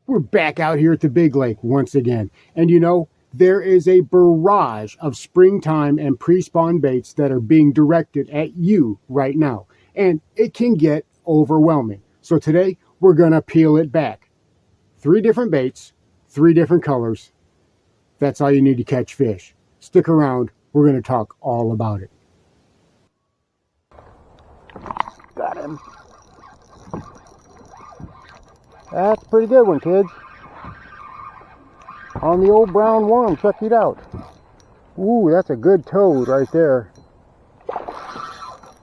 We're back out here at the big lake once again. And you know, there is a barrage of springtime and pre-spawn baits that are being directed at you right now. And it can get overwhelming. So today, we're going to peel it back. 3 different baits, 3 different colors. That's all you need to catch fish. Stick around. We're going to talk all about it. Got him. That's a pretty good one, kids. On the old brown worm, check it out. Ooh, that's a good toad right there.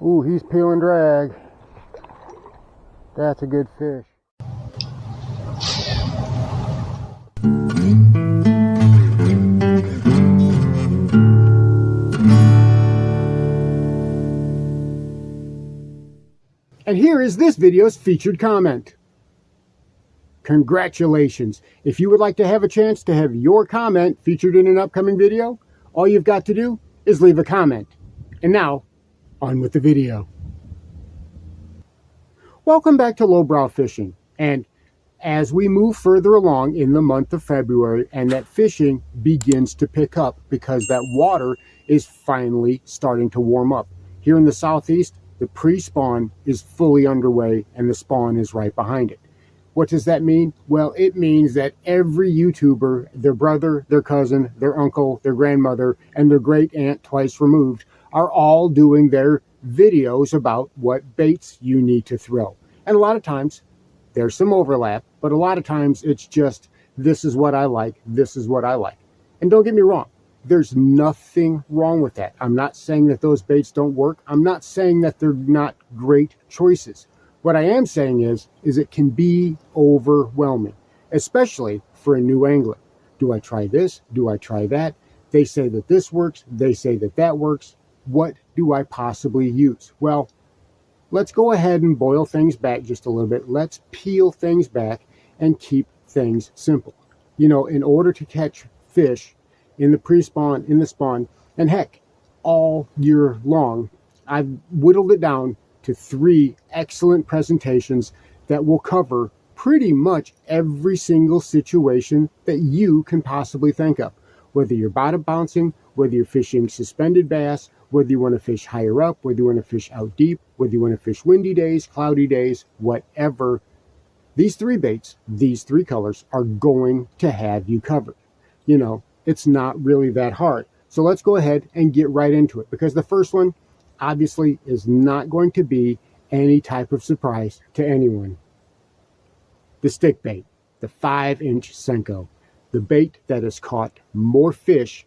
Ooh, he's peeling drag. That's a good fish. And here is this video's featured comment. Congratulations! If you would like to have a chance to have your comment featured in an upcoming video, all you've got to do is leave a comment. And now, on with the video. Welcome back to Lowbrow Fishing. And as we move further along in the month of February and that fishing begins to pick up because that water is finally starting to warm up. Here in the southeast, the pre-spawn is fully underway and the spawn is right behind it. What does that mean? Well, it means that every YouTuber, their brother, their cousin, their uncle, their grandmother, and their great aunt twice removed are all doing their videos about what baits you need to throw. And a lot of times, there's some overlap, but a lot of times it's just, this is what I like, this is what I like. And don't get me wrong, there's nothing wrong with that. I'm not saying that those baits don't work. I'm not saying that they're not great choices. What I am saying is it can be overwhelming, especially for a new angler. Do I try this? Do I try that? They say that this works. They say that that works. What do I possibly use? Well, let's go ahead and boil things back just a little bit. Let's peel things back and keep things simple. You know, in order to catch fish in the pre-spawn, in the spawn, and heck, all year long, I've whittled it down to 3 excellent presentations that will cover pretty much every single situation that you can possibly think of. Whether you're bottom bouncing, whether you're fishing suspended bass, whether you want to fish higher up, whether you want to fish out deep, whether you want to fish windy days, cloudy days, whatever. These 3 baits, these 3 colors are going to have you covered. You know, it's not really that hard. So let's go ahead and get right into it, because the first one obviously is not going to be any type of surprise to anyone. The stick bait, the 5-inch Senko, the bait that has caught more fish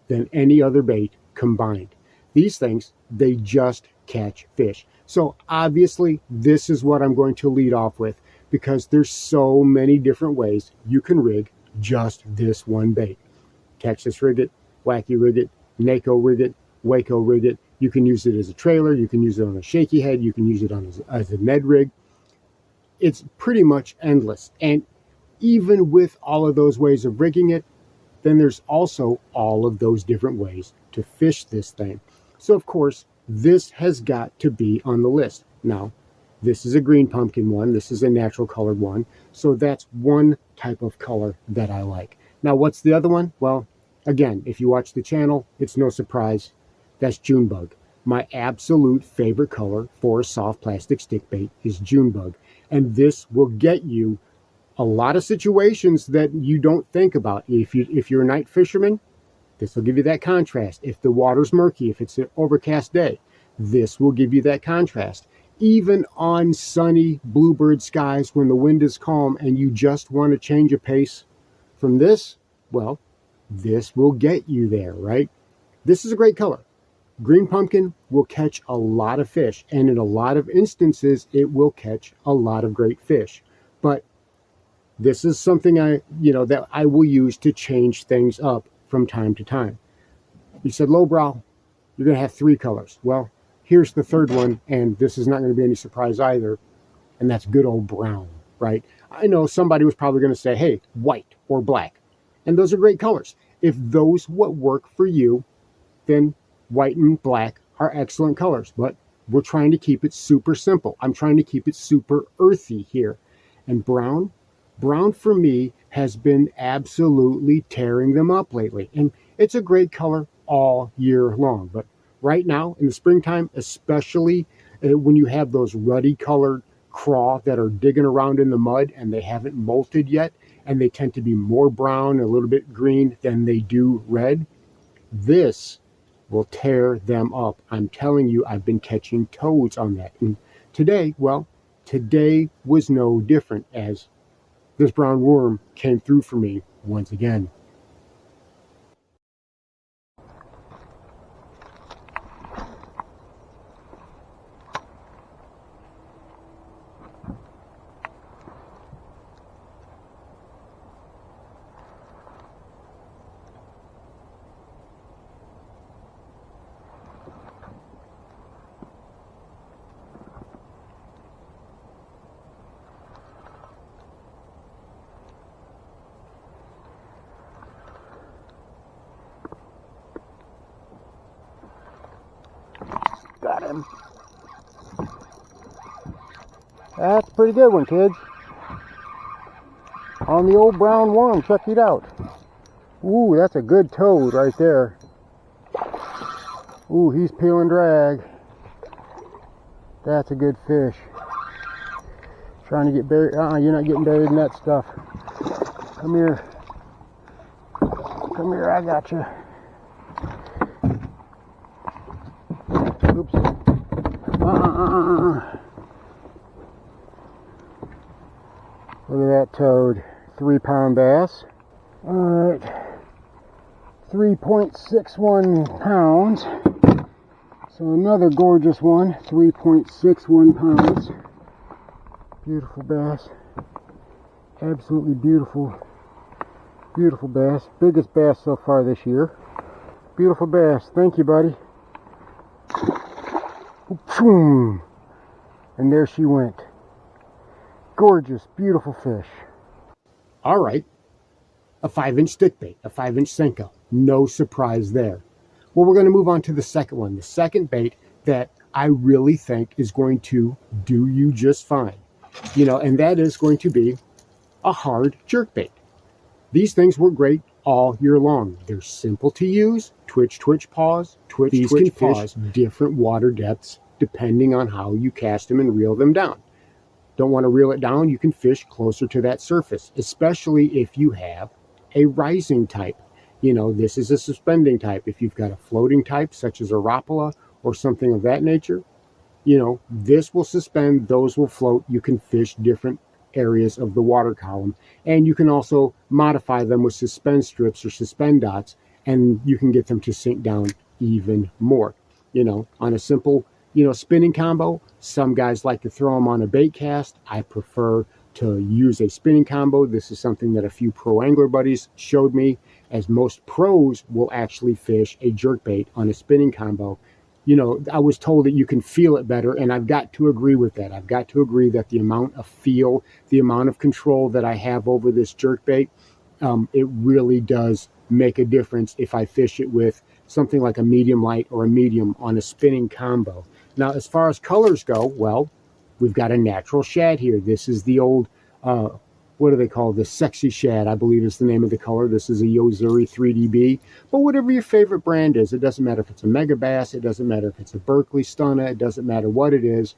than any other bait combined. These things, they just catch fish. So obviously this is what I'm going to lead off with, because there's so many different ways you can rig just this one bait. Texas rig it, Wacky rig it, NACO rig it, Waco rig it. You can use it as a trailer. You can use it on a shaky head. You can use it on as a Ned rig. It's pretty much endless. And even with all of those ways of rigging it, then there's also all of those different ways to fish this thing. So of course, this has got to be on the list. Now, this is a green pumpkin one. This is a natural colored one. So that's one type of color that I like. Now, what's the other one? Well, again, if you watch the channel, it's no surprise. That's Junebug. My absolute favorite color for a soft plastic stick bait is Junebug. And this will get you a lot of situations that you don't think about. If you're a night fisherman, this will give you that contrast. If the water's murky, if it's an overcast day, this will give you that contrast. Even on sunny bluebird skies when the wind is calm and you just want to change a pace from this, well, this will get you there, right? This is a great color. Green pumpkin will catch a lot of fish, and in a lot of instances, it will catch a lot of great fish. But this is something that I will use to change things up from time to time. You said lowbrow, you're going to have 3 colors. Well, here's the third one, and this is not going to be any surprise either, and that's good old brown, right? I know somebody was probably going to say, hey, white or black, and those are great colors. If those what work for you, then white and black are excellent colors, but we're trying to keep it super simple. I'm trying to keep it super earthy here. And brown, Brown for me has been absolutely tearing them up lately. And it's a great color all year long. But right now in the springtime, especially when you have those ruddy colored craw that are digging around in the mud and they haven't molted yet, and they tend to be more brown, a little bit green than they do red, this will tear them up. I'm telling you, I've been catching toads on that. And today, well, today was no different, as this brown worm came through for me once again. Got him. That's a pretty good one, kids. On the old brown worm, check it out. Ooh, that's a good toad right there. Ooh, he's peeling drag. That's a good fish. Trying to get buried. You're not getting buried in that stuff. Come here. Come here, I got you. Oops. Look at that toad. 3-pound bass. Alright. 3.61 pounds. So another gorgeous one. 3.61 pounds. Beautiful bass. Absolutely beautiful. Beautiful bass. Biggest bass so far this year. Beautiful bass. Thank you, buddy. And there she went. Gorgeous, beautiful fish. All right. A 5-inch stick bait, a 5-inch Senko. No surprise there. Well, we're going to move on to the second one. The second bait that I really think is going to do you just fine. And that is going to be a hard jerkbait. These things work great all year long. They're simple to use. Twitch, twitch, pause. Twitch, these twitch, can pause. Fish different water depths depending on how you cast them and reel them down. Don't want to reel it down, you can fish closer to that surface, especially if you have a rising type. This is a suspending type. If you've got a floating type, such as a Rapala or something of that nature, this will suspend, those will float. You can fish different areas of the water column, and you can also modify them with suspend strips or suspend dots, and you can get them to sink down even more. On a simple spinning combo, some guys like to throw them on a bait cast. I prefer to use a spinning combo. This is something that a few pro angler buddies showed me, as most pros will actually fish a jerkbait on a spinning combo. I was told that you can feel it better, and I've got to agree with that. I've got to agree that the amount of feel, the amount of control that I have over this jerkbait, it really does make a difference if I fish it with something like a medium light or a medium on a spinning combo. Now, as far as colors go, well, we've got a natural shad here. This is the old, what do they call the sexy shad, I believe is the name of the color. This is a Yozuri 3DB. But whatever your favorite brand is, it doesn't matter if it's a Mega Bass, it doesn't matter if it's a Berkeley Stunna, it doesn't matter what it is.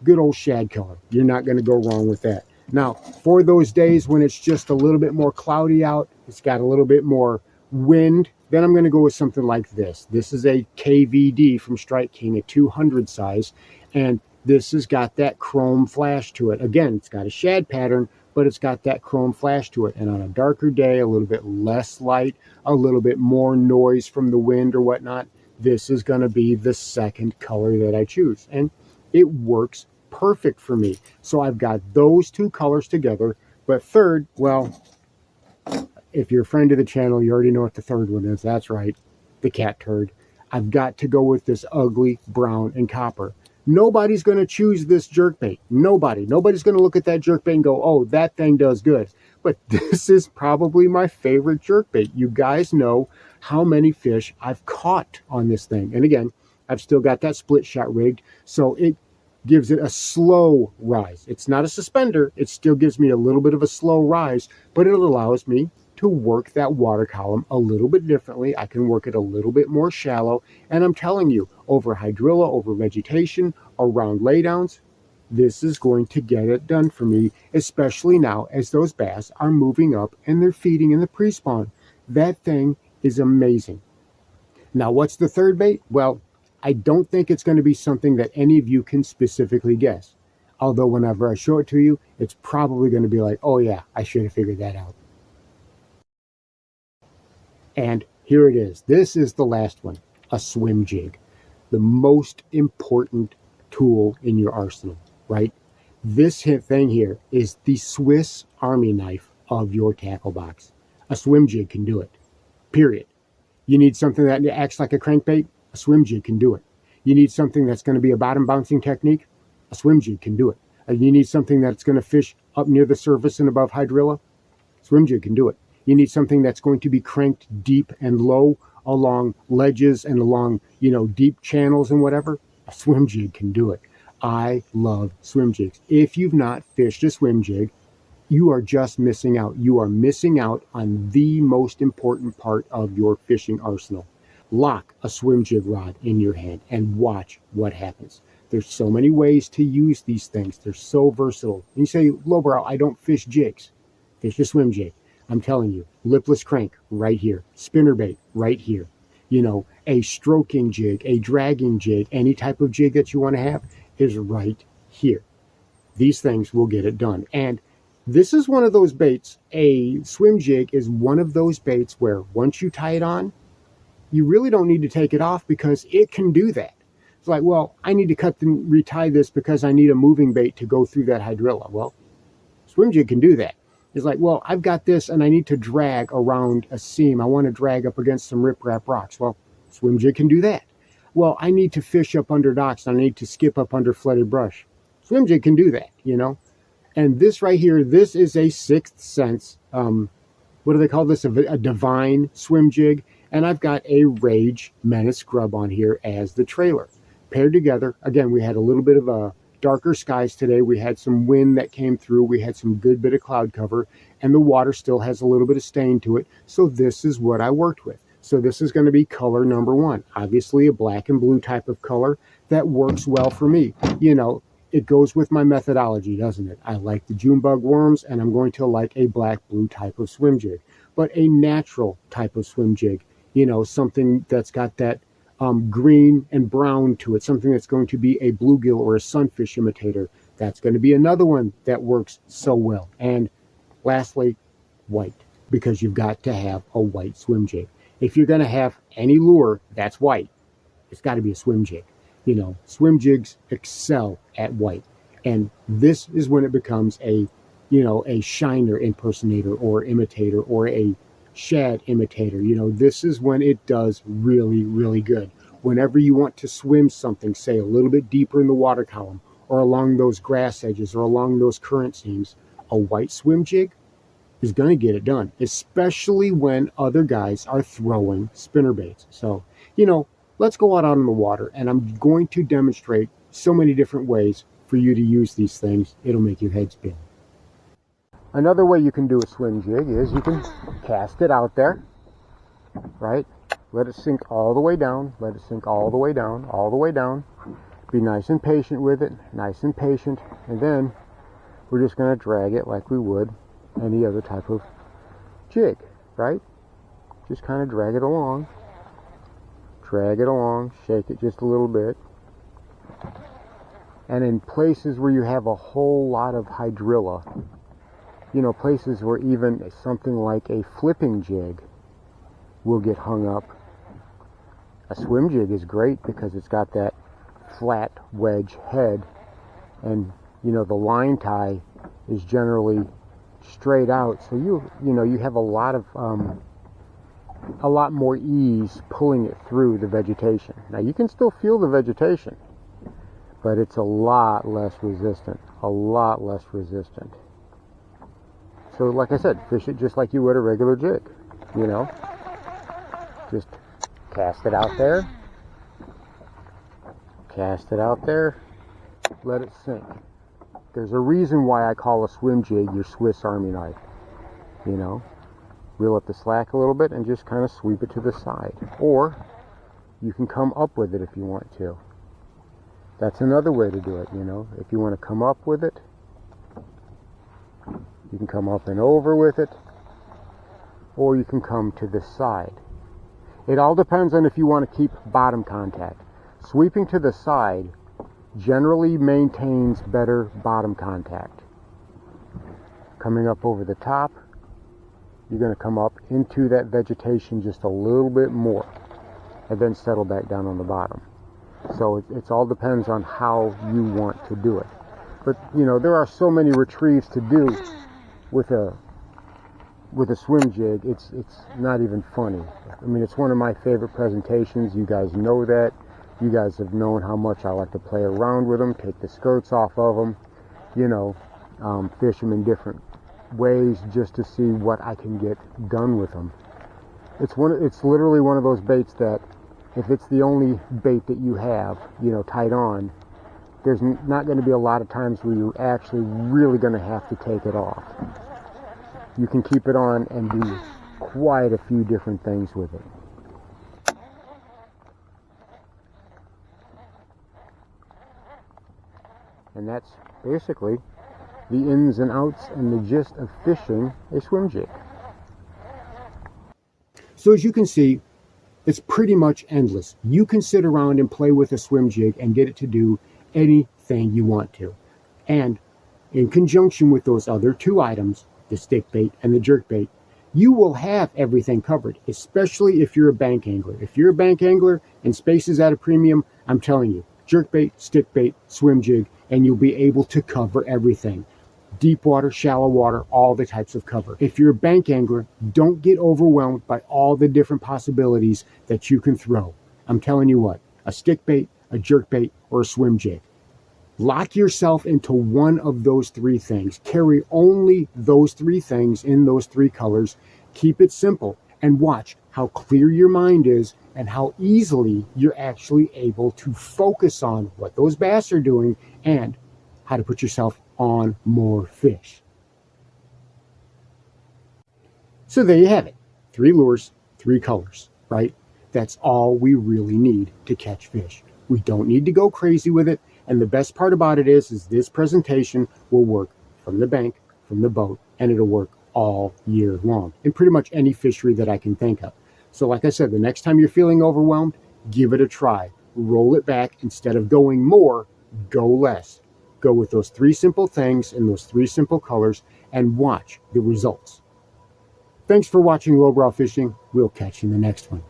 Good old shad color. You're not going to go wrong with that. Now, for those days when it's just a little bit more cloudy out, it's got a little bit more wind, then I'm going to go with something like this. This is a KVD from Strike King, a 200 size, and this has got that chrome flash to it. Again, it's got a shad pattern, but it's got that chrome flash to it. And on a darker day, a little bit less light, a little bit more noise from the wind or whatnot, this is going to be the second color that I choose. And it works perfect for me. So I've got those two colors together. But third, well, if you're a friend of the channel, you already know what the third one is. That's right, the cat turd. I've got to go with this ugly brown and copper. Nobody's going to choose this jerkbait. Nobody's going to look at that jerkbait and go, oh, that thing does good. But this is probably my favorite jerkbait. You guys know how many fish I've caught on this thing. And again, I've still got that split shot rigged. So gives it a slow rise. It's not a suspender. It still gives me a little bit of a slow rise, but it allows me to work that water column a little bit differently. I can work it a little bit more shallow. And I'm telling you, over hydrilla, over vegetation, around laydowns, this is going to get it done for me, especially now as those bass are moving up and they're feeding in the pre-spawn. That thing is amazing. Now, what's the third bait? Well, I don't think it's going to be something that any of you can specifically guess. Although whenever I show it to you, it's probably going to be like, oh yeah, I should have figured that out. And here it is. This is the last one, a swim jig. The most important tool in your arsenal, right? This thing here is the Swiss Army knife of your tackle box. A swim jig can do it, period. You need something that acts like a crankbait? A swim jig can do it. You need something that's going to be a bottom bouncing technique? A swim jig can do it. You need something that's going to fish up near the surface and above hydrilla? Swim jig can do it. You need something that's going to be cranked deep and low along ledges and along, deep channels and whatever? A swim jig can do it. I love swim jigs. If you've not fished a swim jig, you are just missing out. You are missing out on the most important part of your fishing arsenal. Lock a swim jig rod in your hand and watch what happens. There's so many ways to use these things. They're so versatile. And you say, lowbrow, I don't fish jigs. Fish a swim jig. I'm telling you, lipless crank right here. Spinnerbait right here. A stroking jig, a dragging jig, any type of jig that you want to have is right here. These things will get it done. And this is one of those baits. A swim jig is one of those baits where once you tie it on, you really don't need to take it off because it can do that. It's like, well, I need to retie this because I need a moving bait to go through that hydrilla. Well, swim jig can do that. It's like, well, I've got this and I need to drag around a seam. I want to drag up against some riprap rocks. Well, swim jig can do that. Well, I need to fish up under docks and I need to skip up under flooded brush. Swim jig can do that, And this right here, this is a Sixth Sense, what do they call this? A divine swim jig. And I've got a Rage Menace Grub on here as the trailer. Paired together, again, we had a little bit of a darker skies today. We had some wind that came through. We had some good bit of cloud cover. And the water still has a little bit of stain to it. So this is what I worked with. So this is going to be color number one. Obviously a black and blue type of color that works well for me. It goes with my methodology, doesn't it? I like the June bug worms, and I'm going to like a black-blue type of swim jig. But a natural type of swim jig, something that's got that green and brown to it, something that's going to be a bluegill or a sunfish imitator. That's going to be another one that works so well. And lastly, white, because you've got to have a white swim jig. If you're going to have any lure that's white, it's got to be a swim jig. Swim jigs excel at white. And this is when it becomes a shiner impersonator or imitator or a shad imitator. This is when it does really, really good. Whenever you want to swim something, say a little bit deeper in the water column or along those grass edges or along those current seams, a white swim jig is going to get it done, especially when other guys are throwing spinnerbaits. So, let's go out on the water, and I'm going to demonstrate so many different ways for you to use these things. It'll make your head spin. Another way you can do a swim jig is you can cast it out there, right? Let it sink all the way down. Let it sink all the way down, all the way down. Be nice and patient with it, nice and patient. And then we're just going to drag it like we would any other type of jig, right? Just kind of drag it along. Drag it along, shake it just a little bit. And in places where you have a whole lot of hydrilla, places where even something like a flipping jig will get hung up, a swim jig is great because it's got that flat wedge head, and the line tie is generally straight out, so you have a lot more ease pulling it through the vegetation. Now you can still feel the vegetation, but it's a lot less resistant. So like I said, fish it just like you would a regular jig. Just cast it out there. Cast it out there. let it sink. There's a reason why I call a swim jig your Swiss Army knife. You know, reel up the slack a little bit and just kind of sweep it to the side. Or you can come up with it if you want to. That's another way to do it, you know. If you want to come up with it, you can come up and over with it, or you can come to the side. It all depends on if you want to keep bottom contact. Sweeping to the side generally maintains better bottom contact. Coming up over the top, you're going to come up into that vegetation just a little bit more and then settle back down on the bottom. So it all depends on how you want to do it. But, you know, there are so many retrieves to do with a swim jig, it's not even funny. I mean, it's one of my favorite presentations. You guys know that. You guys have known how much I like to play around with them, take the skirts off of them, you know, fish them in different ways just to see what I can get done with them. It's literally one of those baits that if it's the only bait that you have, you know, tied on, there's not going to be a lot of times where you're actually really going to have to take it off. You can keep it on and do quite a few different things with it. And that's basically the ins and outs and the gist of fishing a swim jig. So as you can see, it's pretty much endless. You can sit around and play with a swim jig and get it to do anything you want to. And in conjunction with those other two items, the stick bait and the jerk bait, you will have everything covered, especially if you're a bank angler. If you're a bank angler and space is at a premium, I'm telling you, jerk bait, stick bait, swim jig, and you'll be able to cover everything. Deep water, shallow water, all the types of cover. If you're a bank angler, don't get overwhelmed by all the different possibilities that you can throw. I'm telling you what, a stick bait, a jerk bait, or a swim jig. Lock yourself into one of those three things. Carry only those three things in those three colors. Keep it simple and watch how clear your mind is and how easily you're actually able to focus on what those bass are doing and how to put yourself on more fish. So there you have it. 3 lures, 3 colors, right? That's all we really need to catch fish. We don't need to go crazy with it. And the best part about it is this presentation will work from the bank, from the boat, and it'll work all year long in pretty much any fishery that I can think of. So like I said, the next time you're feeling overwhelmed, give it a try. Roll it back. Instead of going more, go less. Go with those 3 simple things in those 3 simple colors and watch the results. Thanks for watching Lowbrow Fishing. We'll catch you in the next one.